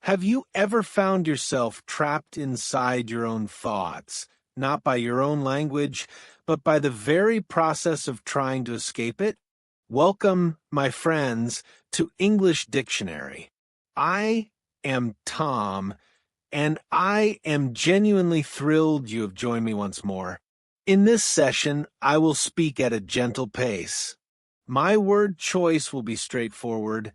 Have you ever found yourself trapped inside your own thoughts, not by your own language, but by the very process of trying to escape it? Welcome, my friends, to English Dictionary. I am Tom, and I am genuinely thrilled you have joined me once more. In this session, I will speak at a gentle pace. My word choice will be straightforward,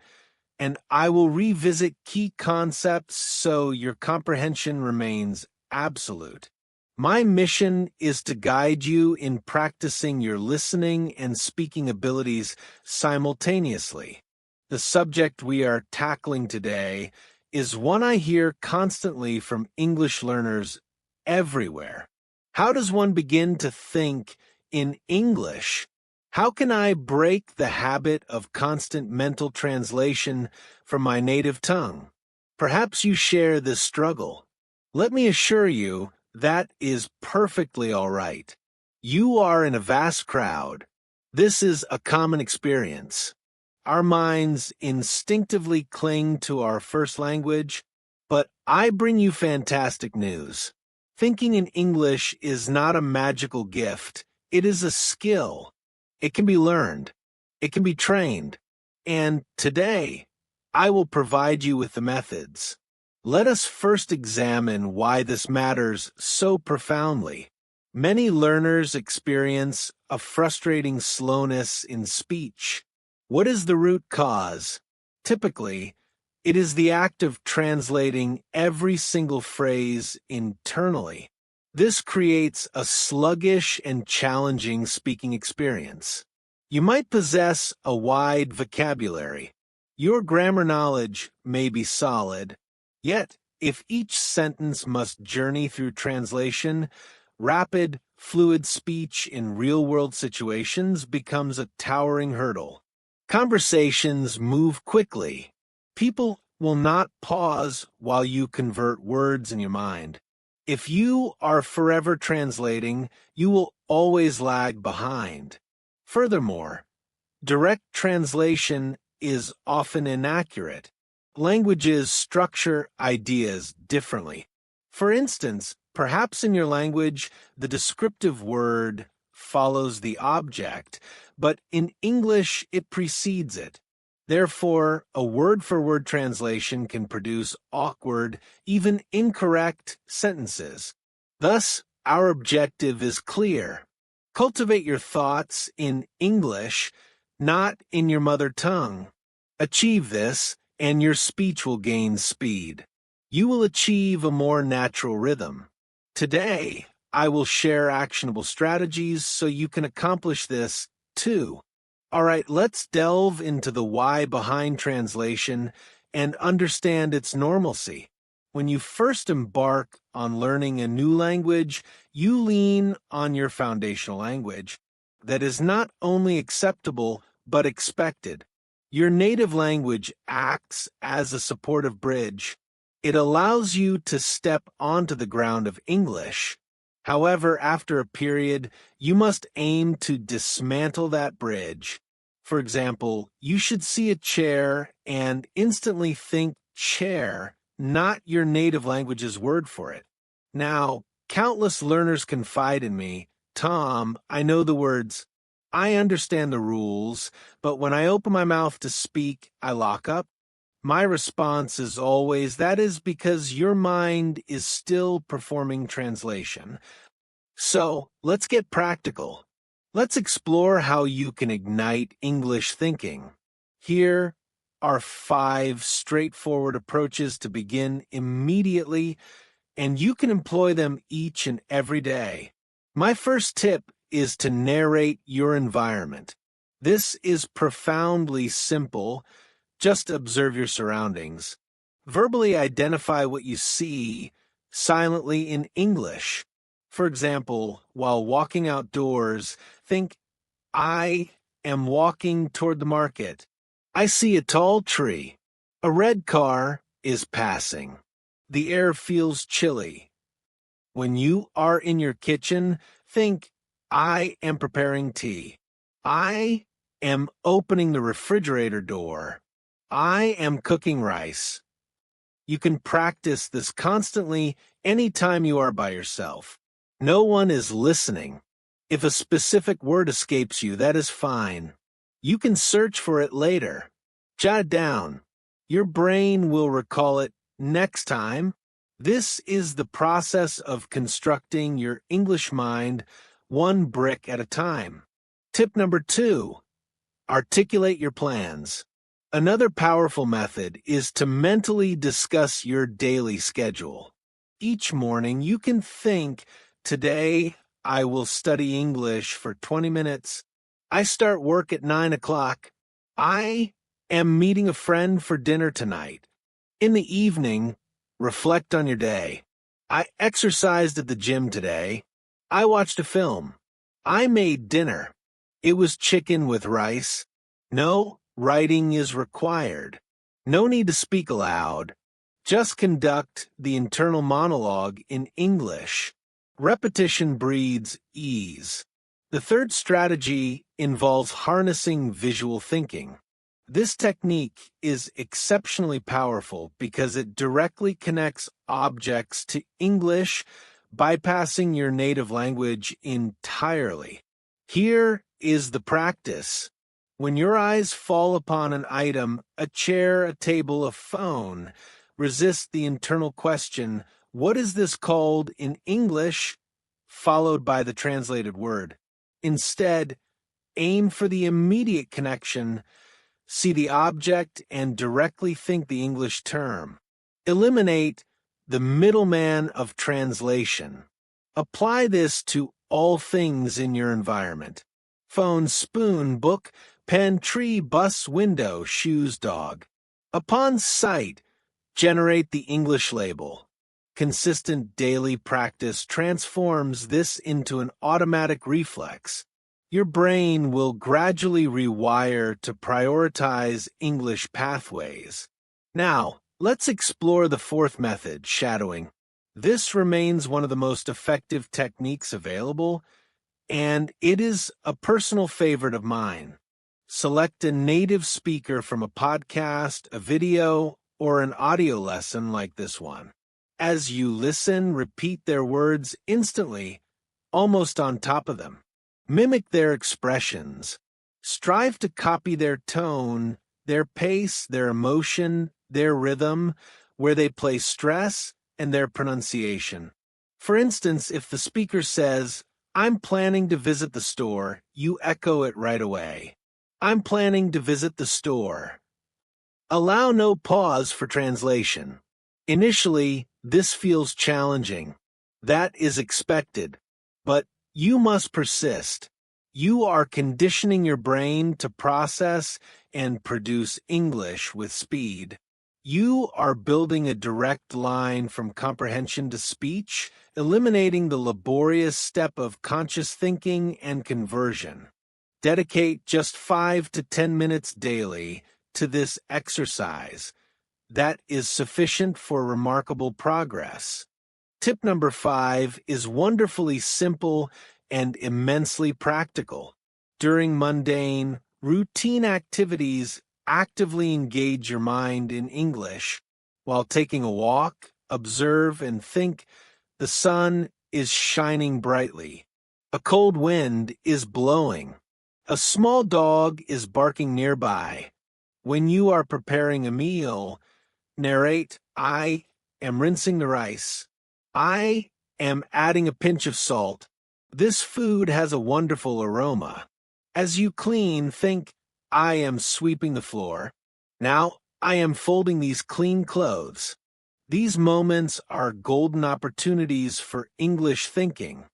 and I will revisit key concepts so your comprehension remains absolute. My mission is to guide you in practicing your listening and speaking abilities simultaneously. The subject we are tackling today is one I hear constantly from English learners everywhere. How does one begin to think in English? How can I break the habit of constant mental translation from my native tongue? Perhaps you share this struggle. Let me assure you, that is perfectly all right. You are in a vast crowd. This is a common experience. Our minds instinctively cling to our first language, but I bring you fantastic news. Thinking in English is not a magical gift. It is a skill. It can be learned. It can be trained. And today, I will provide you with the methods. Let us first examine why this matters so profoundly. Many learners experience a frustrating slowness in speech. What is the root cause? Typically, it is the act of translating every single phrase internally. This creates a sluggish and challenging speaking experience. You might possess a wide vocabulary. Your grammar knowledge may be solid. Yet, if each sentence must journey through translation, rapid, fluid speech in real-world situations becomes a towering hurdle. Conversations move quickly. People will not pause while you convert words in your mind. If you are forever translating, you will always lag behind. Furthermore, direct translation is often inaccurate. Languages structure ideas differently. For instance, perhaps in your language, the descriptive word follows the object, but in English it precedes it. Therefore, a word-for-word translation can produce awkward, even incorrect sentences. Thus, our objective is clear. Cultivate your thoughts in English, not in your mother tongue. Achieve this, and your speech will gain speed. You will achieve a more natural rhythm. Today, I will share actionable strategies so you can accomplish this too. All right, let's delve into the why behind translation and understand its normalcy. When you first embark on learning a new language, you lean on your foundational language that is not only acceptable but expected. Your native language acts as a supportive bridge. It allows you to step onto the ground of English. However, after a period, you must aim to dismantle that bridge. For example, you should see a chair and instantly think chair, not your native language's word for it. Now, countless learners confide in me, Tom, I know the words. I understand the rules, but when I open my mouth to speak, I lock up. My response is always, that is because your mind is still performing translation. So, let's get practical. Let's explore how you can ignite English thinking. Here are 5 straightforward approaches to begin immediately, and you can employ them each and every day. My first tip is to narrate your environment. This is profoundly simple. Just observe your surroundings. Verbally identify what you see silently in English. For example, while walking outdoors, think, I am walking toward the market. I see a tall tree. A red car is passing. The air feels chilly. When you are in your kitchen, think, I am preparing tea. I am opening the refrigerator door. I am cooking rice. You can practice this constantly anytime you are by yourself. No one is listening. If a specific word escapes you, that is fine. You can search for it later. Jot it down. Your brain will recall it next time. This is the process of constructing your English mind one brick at a time. Tip number 2. Articulate your plans. Another powerful method is to mentally discuss your daily schedule. Each morning you can think, today I will study English for 20 minutes. I start work at 9 o'clock. I am meeting a friend for dinner tonight. In the evening, reflect on your day. I exercised at the gym today. I watched a film. I made dinner. It was chicken with rice. No writing is required. No need to speak aloud. Just conduct the internal monologue in English. Repetition breeds ease. The third strategy involves harnessing visual thinking. This technique is exceptionally powerful because it directly connects objects to English, bypassing your native language entirely. Here is the practice. When your eyes fall upon an item, a chair, a table, a phone, resist the internal question, what is this called in English, followed by the translated word. Instead, aim for the immediate connection, see the object, and directly think the English term. Eliminate the middleman of translation. Apply this to all things in your environment. Phone, spoon, book, pen, tree, bus, window, shoes, dog. Upon sight, generate the English label. Consistent daily practice transforms this into an automatic reflex. Your brain will gradually rewire to prioritize English pathways. Now, let's explore the fourth method, shadowing. This remains one of the most effective techniques available, and it is a personal favorite of mine. Select a native speaker from a podcast, a video, or an audio lesson like this one. As you listen, repeat their words instantly, almost on top of them. Mimic their expressions. Strive to copy their tone, their pace, their emotion, their rhythm, where they place stress, and their pronunciation. For instance, if the speaker says, "I'm planning to visit the store," you echo it right away. "I'm planning to visit the store." Allow no pause for translation. Initially, this feels challenging. That is expected. But you must persist. You are conditioning your brain to process and produce English with speed. You are building a direct line from comprehension to speech, eliminating the laborious step of conscious thinking and conversion. Dedicate just 5 to 10 minutes daily to this exercise. That is sufficient for remarkable progress. Tip number 5 is wonderfully simple and immensely practical. During mundane, routine activities, actively engage your mind in English. While taking a walk, observe and think, the sun is shining brightly. A cold wind is blowing. A small dog is barking nearby. When you are preparing a meal, narrate, "I am rinsing the rice. I am adding a pinch of salt. This food has a wonderful aroma." As you clean, think, "I am sweeping the floor. Now I am folding these clean clothes." These moments are golden opportunities for English thinking.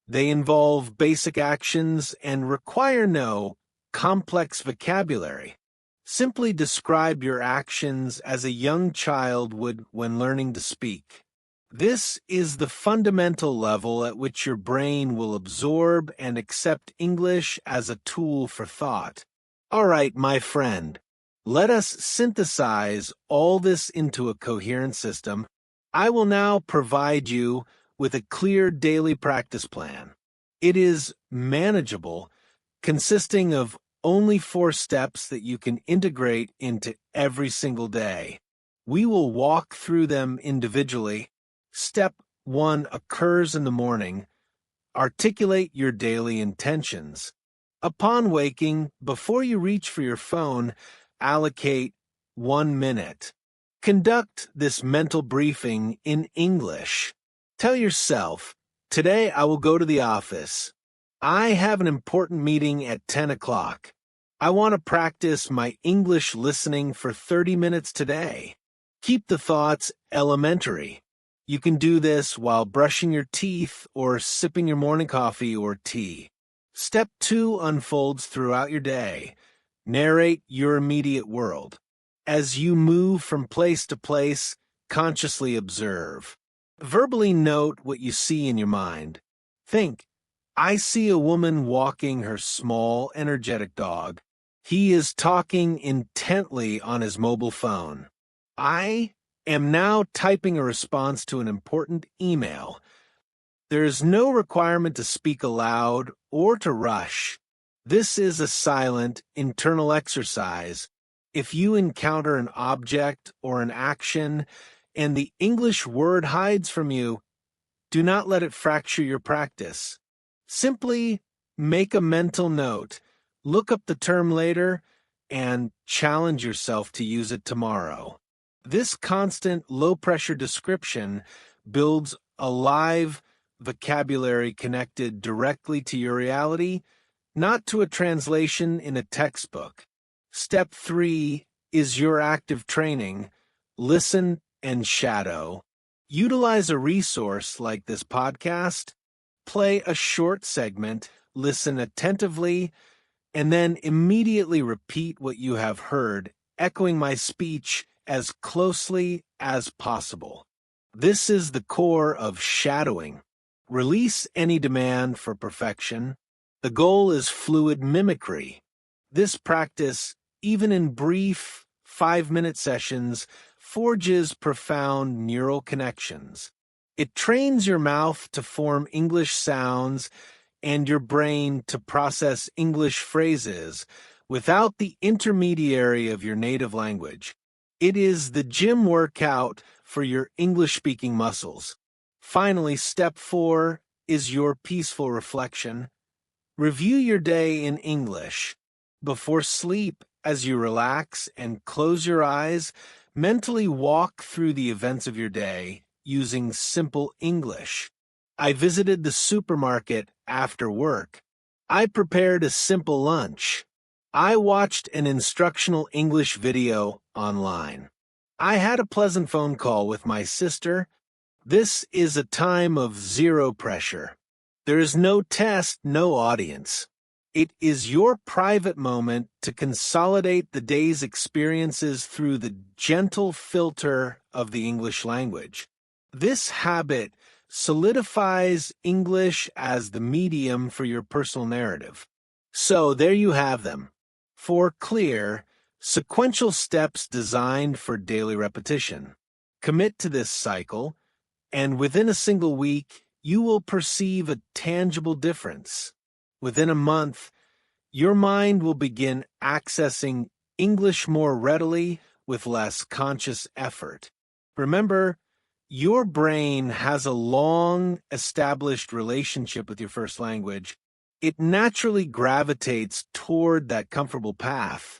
They involve basic actions and require no complex vocabulary. Simply describe your actions as a young child would when learning to speak. This is the fundamental level at which your brain will absorb and accept English as a tool for thought. All right, my friend, let us synthesize all this into a coherent system. I will now provide you with a clear daily practice plan. It is manageable, consisting of only 4 steps that you can integrate into every single day. We will walk through them individually. Step 1 occurs in the morning. Articulate your daily intentions. Upon waking, before you reach for your phone, allocate 1 minute. Conduct this mental briefing in English. Tell yourself, today I will go to the office. I have an important meeting at 10 o'clock. I want to practice my English listening for 30 minutes today. Keep the thoughts elementary. You can do this while brushing your teeth or sipping your morning coffee or tea. Step 2 unfolds throughout your day. Narrate your immediate world. As you move from place to place, consciously observe. Verbally note what you see in your mind. Think, I see a woman walking her small, energetic dog. He is talking intently on his mobile phone. I am now typing a response to an important email. There is no requirement to speak aloud or to rush. This is a silent, internal exercise. If you encounter an object or an action and the English word hides from you, do not let it fracture your practice. Simply make a mental note, look up the term later, and challenge yourself to use it tomorrow. This constant low-pressure description builds a live vocabulary connected directly to your reality, not to a translation in a textbook. Step 3 is your active training. Listen and shadow. Utilize a resource like this podcast. Play a short segment, listen attentively, and then immediately repeat what you have heard, echoing my speech as closely as possible. This is the core of shadowing. Release any demand for perfection. The goal is fluid mimicry. This practice, even in brief 5-minute sessions, forges profound neural connections. It trains your mouth to form English sounds and your brain to process English phrases without the intermediary of your native language. It is the gym workout for your English-speaking muscles. Finally, step 4 is your peaceful reflection. Review your day in English. Before sleep, as you relax and close your eyes, mentally walk through the events of your day using simple English. I visited the supermarket after work. I prepared a simple lunch. I watched an instructional English video online. I had a pleasant phone call with my sister. This is a time of zero pressure. There is no test, no audience. It is your private moment to consolidate the day's experiences through the gentle filter of the English language. This habit solidifies English as the medium for your personal narrative. So there you have them. 4 clear, sequential steps designed for daily repetition. Commit to this cycle, and within a single week, you will perceive a tangible difference. Within a month, your mind will begin accessing English more readily with less conscious effort. Remember, your brain has a long-established relationship with your first language. It naturally gravitates toward that comfortable path.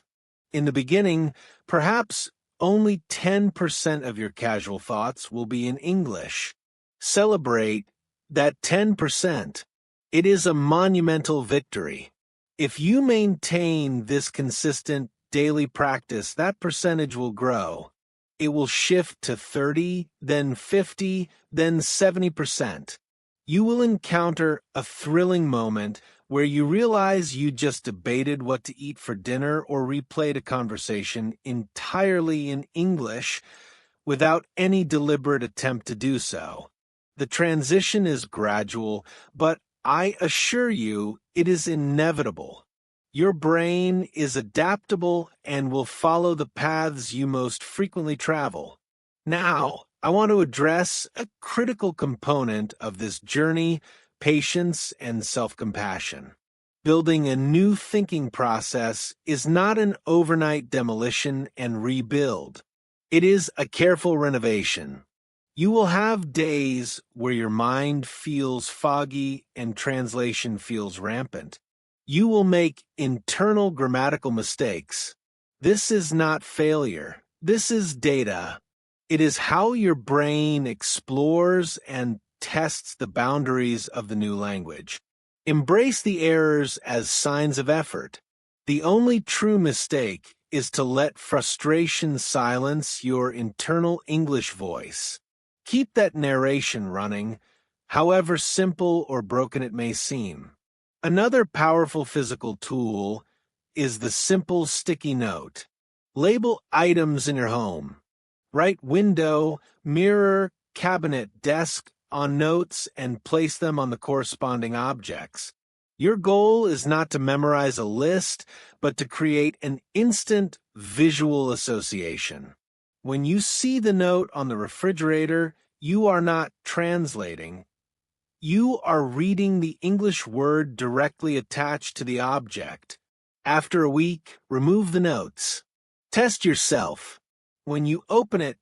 In the beginning, perhaps only 10% of your casual thoughts will be in English. Celebrate that 10%. It is a monumental victory. If you maintain this consistent daily practice, that percentage will grow. It will shift to 30, then 50, then 70%. You will encounter a thrilling moment where you realize you just debated what to eat for dinner or replayed a conversation entirely in English without any deliberate attempt to do so. The transition is gradual, but I assure you it is inevitable. Your brain is adaptable and will follow the paths you most frequently travel. Now, I want to address a critical component of this journey: patience and self-compassion. Building a new thinking process is not an overnight demolition and rebuild. It is a careful renovation. You will have days where your mind feels foggy and translation feels rampant. You will make internal grammatical mistakes. This is not failure. This is data. It is how your brain explores and tests the boundaries of the new language. Embrace the errors as signs of effort. The only true mistake is to let frustration silence your internal English voice. Keep that narration running, however simple or broken it may seem. Another powerful physical tool is the simple sticky note. Label items in your home. Write window, mirror, cabinet, desk on notes and place them on the corresponding objects. Your goal is not to memorize a list, but to create an instant visual association. When you see the note on the refrigerator, you are not translating. You are reading the English word directly attached to the object. After a week, remove the notes. Test yourself. When you open it,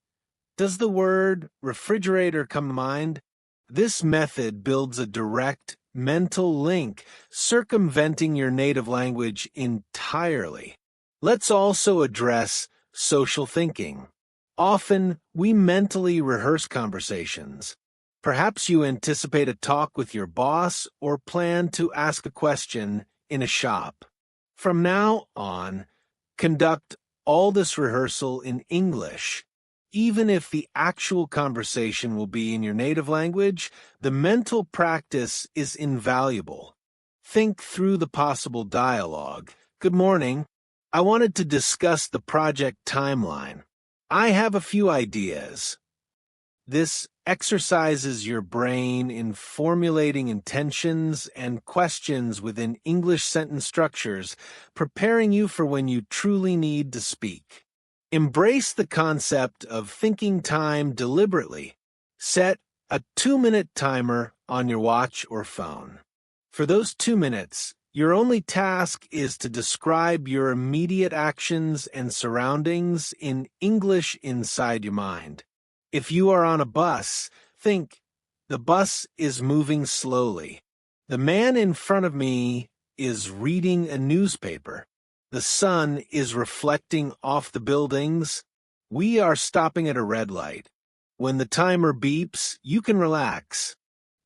does the word refrigerator come to mind? This method builds a direct mental link, circumventing your native language entirely. Let's also address social thinking. Often, we mentally rehearse conversations. Perhaps you anticipate a talk with your boss or plan to ask a question in a shop. From now on, conduct all this rehearsal in English. Even if the actual conversation will be in your native language, the mental practice is invaluable. Think through the possible dialogue. Good morning. I wanted to discuss the project timeline. I have a few ideas. This exercises your brain in formulating intentions and questions within English sentence structures, preparing you for when you truly need to speak. Embrace the concept of thinking time deliberately. Set a 2-minute timer on your watch or phone. For those 2 minutes, your only task is to describe your immediate actions and surroundings in English inside your mind. If you are on a bus, think, the bus is moving slowly. The man in front of me is reading a newspaper. The sun is reflecting off the buildings. We are stopping at a red light. When the timer beeps, you can relax.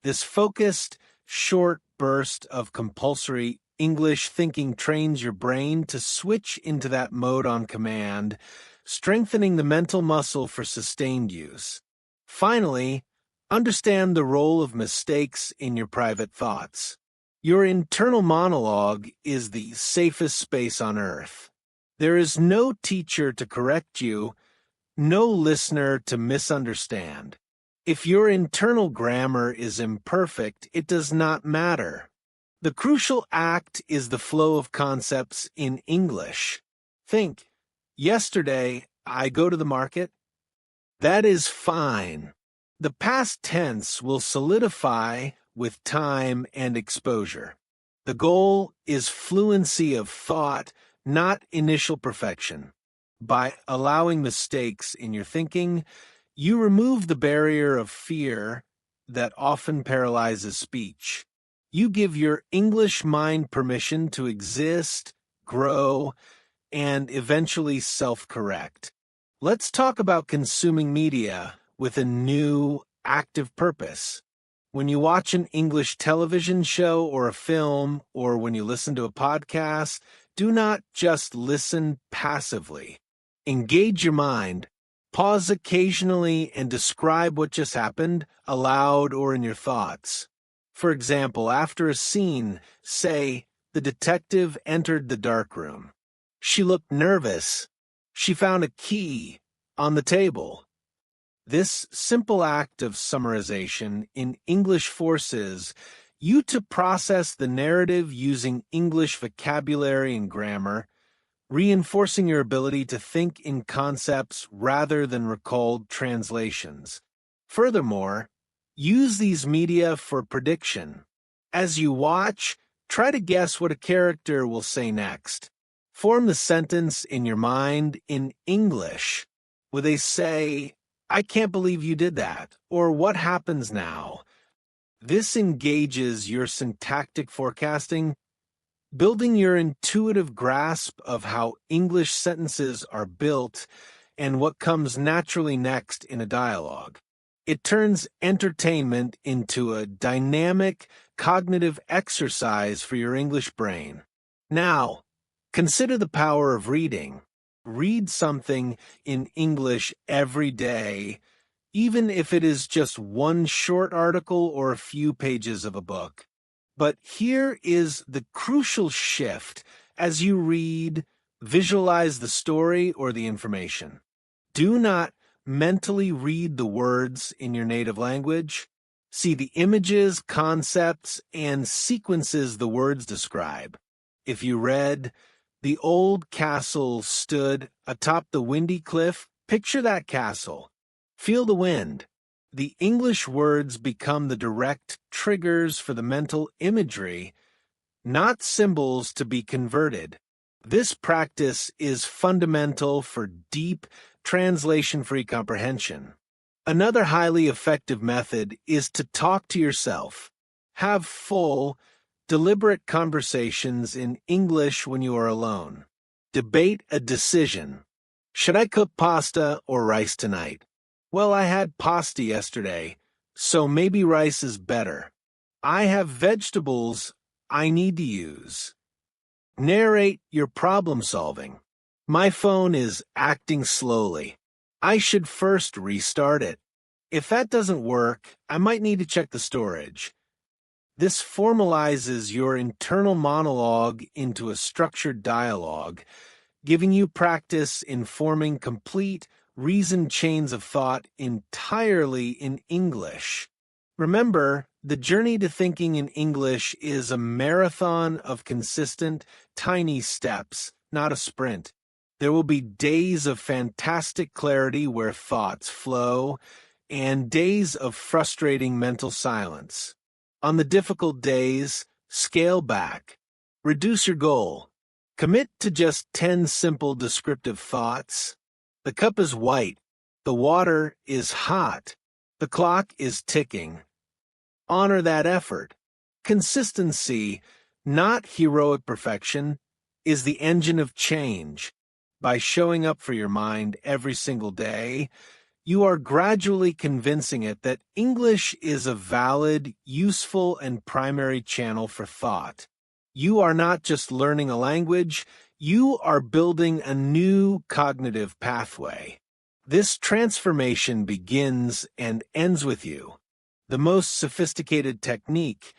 This focused, short burst of compulsory English thinking trains your brain to switch into that mode on command, strengthening the mental muscle for sustained use. Finally, understand the role of mistakes in your private thoughts. Your internal monologue is the safest space on earth. There is no teacher to correct you, no listener to misunderstand. If your internal grammar is imperfect, it does not matter. The crucial act is the flow of concepts in English. Think, yesterday I go to the market. That is fine. The past tense will solidify with time and exposure. The goal is fluency of thought, not initial perfection. By allowing mistakes in your thinking, you remove the barrier of fear that often paralyzes speech. You give your English mind permission to exist, grow, and eventually self-correct. Let's talk about consuming media with a new, active purpose. When you watch an English television show or a film, or when you listen to a podcast, do not just listen passively. Engage your mind. Pause occasionally and describe what just happened, aloud or in your thoughts. For example, after a scene, say, the detective entered the dark room. She looked nervous. She found a key on the table. This simple act of summarization in English forces you to process the narrative using English vocabulary and grammar, reinforcing your ability to think in concepts rather than recalled translations. Furthermore, use these media for prediction. As you watch, try to guess what a character will say next. Form the sentence in your mind in English. Will they say, "I can't believe you did that," or "What happens now?" This engages your syntactic forecasting, building your intuitive grasp of how English sentences are built and what comes naturally next in a dialogue. It turns entertainment into a dynamic, cognitive exercise for your English brain. Now, consider the power of reading. Read something in English every day, even if it is just one short article or a few pages of a book. But here is the crucial shift. As you read, visualize the story or the information. Do not mentally read the words in your native language. See the images, concepts, and sequences the words describe. If you read, "The old castle stood atop the windy cliff," picture that castle. Feel the wind. The English words become the direct triggers for the mental imagery, not symbols to be converted. This practice is fundamental for deep, translation-free comprehension. Another highly effective method is to talk to yourself. Have full, deliberate conversations in English when you are alone. Debate a decision. Should I cook pasta or rice tonight? Well, I had pasta yesterday, so maybe rice is better. I have vegetables I need to use. Narrate your problem solving. My phone is acting slowly. I should first restart it. If that doesn't work, I might need to check the storage. This formalizes your internal monologue into a structured dialogue, giving you practice in forming complete, reasoned chains of thought entirely in English. Remember, the journey to thinking in English is a marathon of consistent, tiny steps, not a sprint. There will be days of fantastic clarity where thoughts flow, and days of frustrating mental silence. On the difficult days, scale back. Reduce your goal. Commit to just 10 simple descriptive thoughts. The cup is white. The water is hot. The clock is ticking. Honor that effort. Consistency, not heroic perfection, is the engine of change. By showing up for your mind every single day, you are gradually convincing it that English is a valid, useful, and primary channel for thought. You are not just learning a language, you are building a new cognitive pathway. This transformation begins and ends with you. The most sophisticated technique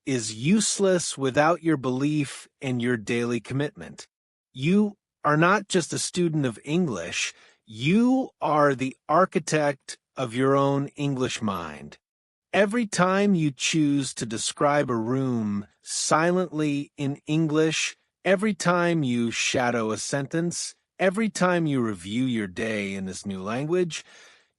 is useless without your belief and your daily commitment. You are not just a student of English, you are the architect of your own English mind. Every time you choose to describe a room silently in English, every time you shadow a sentence, every time you review your day in this new language,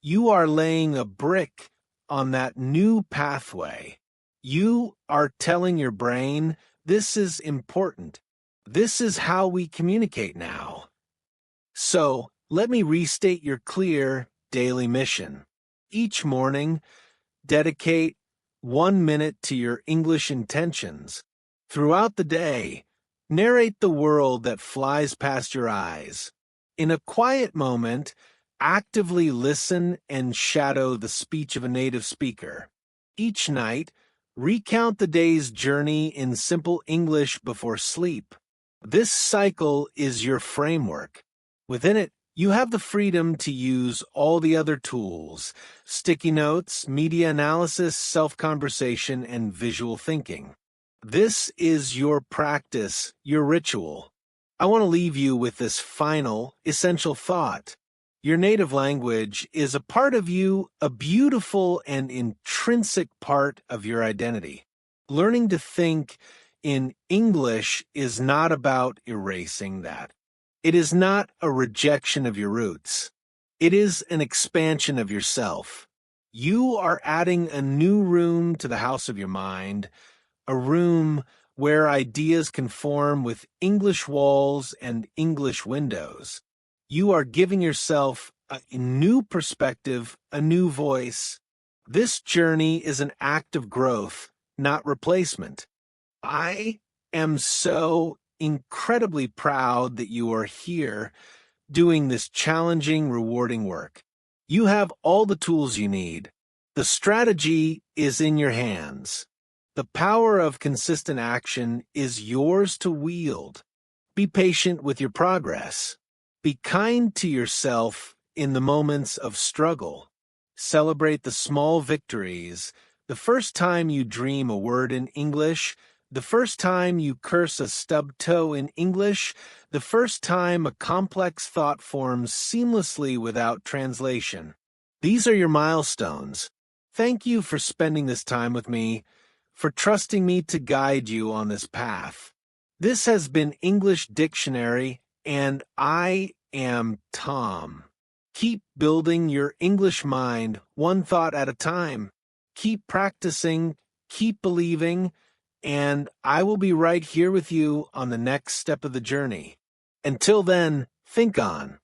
you are laying a brick on that new pathway. You are telling your brain, this is important. This is how we communicate now. So, let me restate your clear daily mission. Each morning, dedicate 1 minute to your English intentions. Throughout the day, narrate the world that flies past your eyes. In a quiet moment, actively listen and shadow the speech of a native speaker. Each night, recount the day's journey in simple English before sleep. This cycle is your framework. Within it, you have the freedom to use all the other tools: sticky notes, media analysis, self-conversation, and visual thinking. This is your practice, your ritual. I want to leave you with this final, essential thought. Your native language is a part of you, a beautiful and intrinsic part of your identity. Learning to think in English is not about erasing that. It is not a rejection of your roots. It is an expansion of yourself. You are adding a new room to the house of your mind, a room where ideas can form with English walls and English windows. You are giving yourself a new perspective, a new voice. This journey is an act of growth, not replacement. I am so incredibly proud that you are here doing this challenging, rewarding work. You have all the tools you need. The strategy is in your hands. The power of consistent action is yours to wield. Be patient with your progress. Be kind to yourself in the moments of struggle. Celebrate the small victories. The first time you dream a word in English, the first time you curse a stubbed toe in English, the first time a complex thought forms seamlessly without translation. These are your milestones. Thank you for spending this time with me, for trusting me to guide you on this path. This has been English Dictionary, and I am Tom. Keep building your English mind one thought at a time. Keep practicing, keep believing, and I will be right here with you on the next step of the journey. Until then, think on.